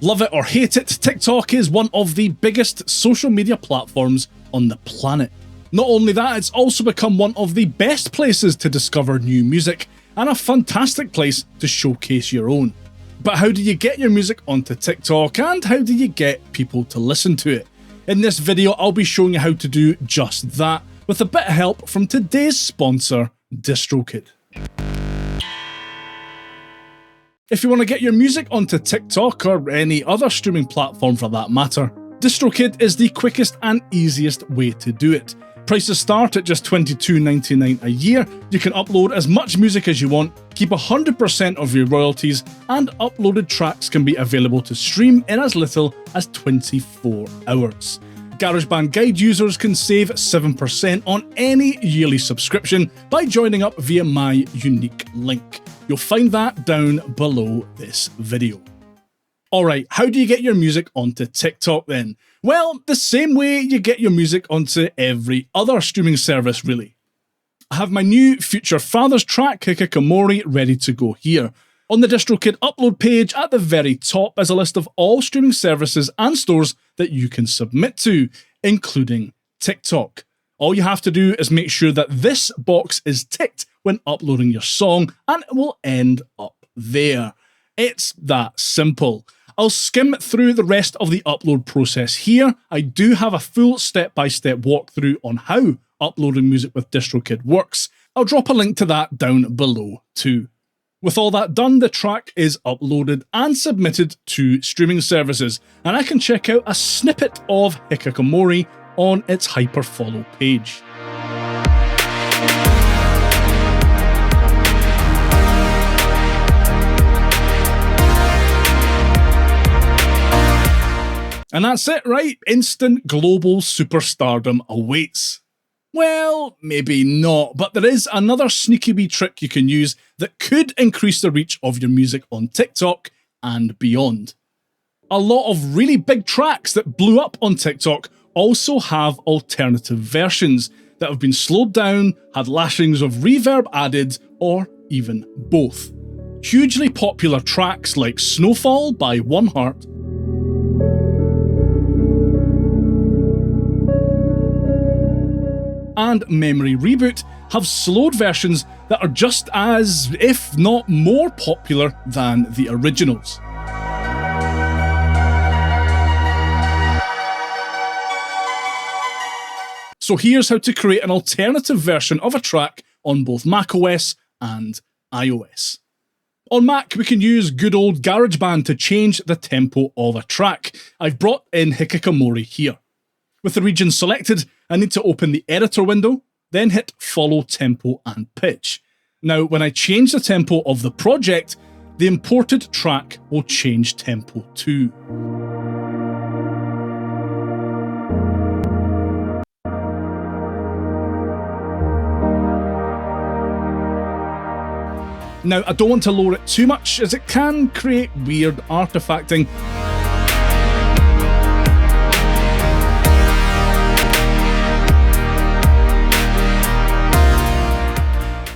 Love it or hate it, TikTok is one of the biggest social media platforms on the planet. Not only that, it's also become one of the best places to discover new music and a fantastic place to showcase your own. But how do you get your music onto TikTok, and how do you get people to listen to it? In this video, I'll be showing you how to do just that, with a bit of help from today's sponsor, DistroKid. If you want to get your music onto TikTok or any other streaming platform for that matter, DistroKid is the quickest and easiest way to do it. Prices start at just $22.99 a year, you can upload as much music as you want, keep 100% of your royalties, and uploaded tracks can be available to stream in as little as 24 hours. GarageBand Guide users can save 7% on any yearly subscription by joining up via my unique link. You'll find that down below this video. Alright, how do you get your music onto TikTok then? Well, the same way you get your music onto every other streaming service really. I have my new Future Fathers track, Hikikomori, ready to go here. On the DistroKid upload page at the very top is a list of all streaming services and stores that you can submit to, including TikTok. All you have to do is make sure that this box is ticked when uploading your song, and it will end up there. It's that simple. I'll skim through the rest of the upload process here. I do have a full step-by-step walkthrough on how uploading music with DistroKid works. I'll drop a link to that down below too. With all that done, the track is uploaded and submitted to streaming services, and I can check out a snippet of Hikikomori on its hyperfollow page. And that's it, right? Instant global superstardom awaits. Well, maybe not, but there is another sneaky wee trick you can use that could increase the reach of your music on TikTok and beyond. A lot of really big tracks that blew up on TikTok also have alternative versions that have been slowed down, had lashings of reverb added, or even both. Hugely popular tracks like Snowfall by One Heart, and Memory Reboot have slowed versions that are just as, if not more popular than the originals. So here's how to create an alternative version of a track on both macOS and iOS. On Mac, we can use good old GarageBand to change the tempo of a track. I've brought in Hikikomori here. With the region selected, I need to open the editor window, then hit Follow Tempo and Pitch. Now, when I change the tempo of the project, the imported track will change tempo too. Now, I don't want to lower it too much as it can create weird artifacting.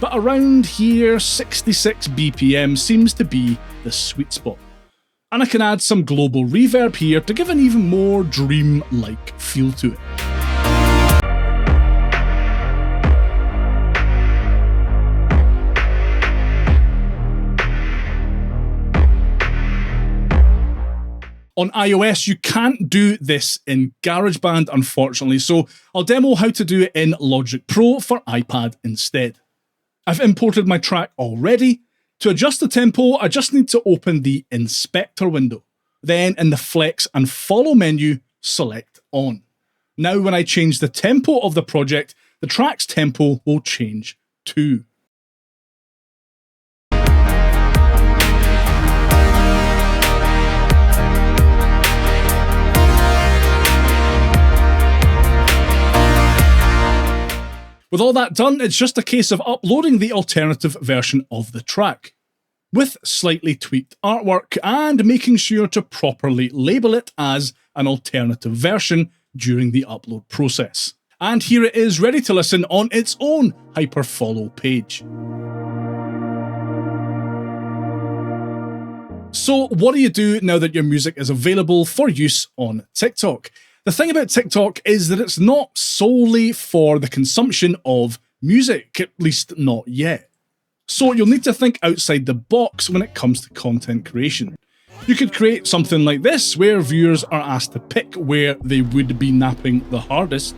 But around here, 66 BPM seems to be the sweet spot. And I can add some global reverb here to give an even more dream-like feel to it. On iOS, you can't do this in GarageBand, unfortunately, so I'll demo how to do it in Logic Pro for iPad instead. I've imported my track already. To adjust the tempo, I just need to open the Inspector window. Then in the Flex and Follow menu, select On. Now when I change the tempo of the project, the track's tempo will change too. With all that done, it's just a case of uploading the alternative version of the track, with slightly tweaked artwork and making sure to properly label it as an alternative version during the upload process. And here it is ready to listen on its own hyperfollow page. So what do you do now that your music is available for use on TikTok? The thing about TikTok is that it's not solely for the consumption of music, at least not yet. So you'll need to think outside the box when it comes to content creation. You could create something like this, where viewers are asked to pick where they would be napping the hardest.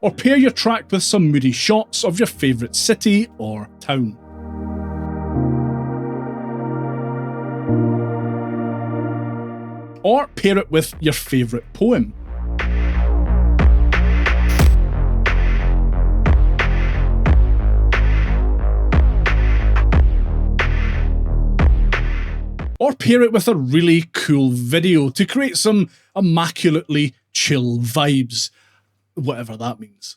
Or pair your track with some moody shots of your favourite city or town. Or pair it with your favourite poem. Or pair it with a really cool video to create some immaculately chill vibes. Whatever that means.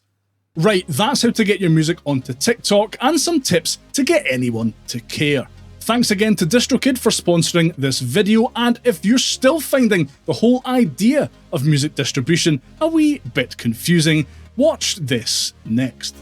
Right, that's how to get your music onto TikTok and some tips to get anyone to care. Thanks again to DistroKid for sponsoring this video, and if you're still finding the whole idea of music distribution a wee bit confusing, watch this next.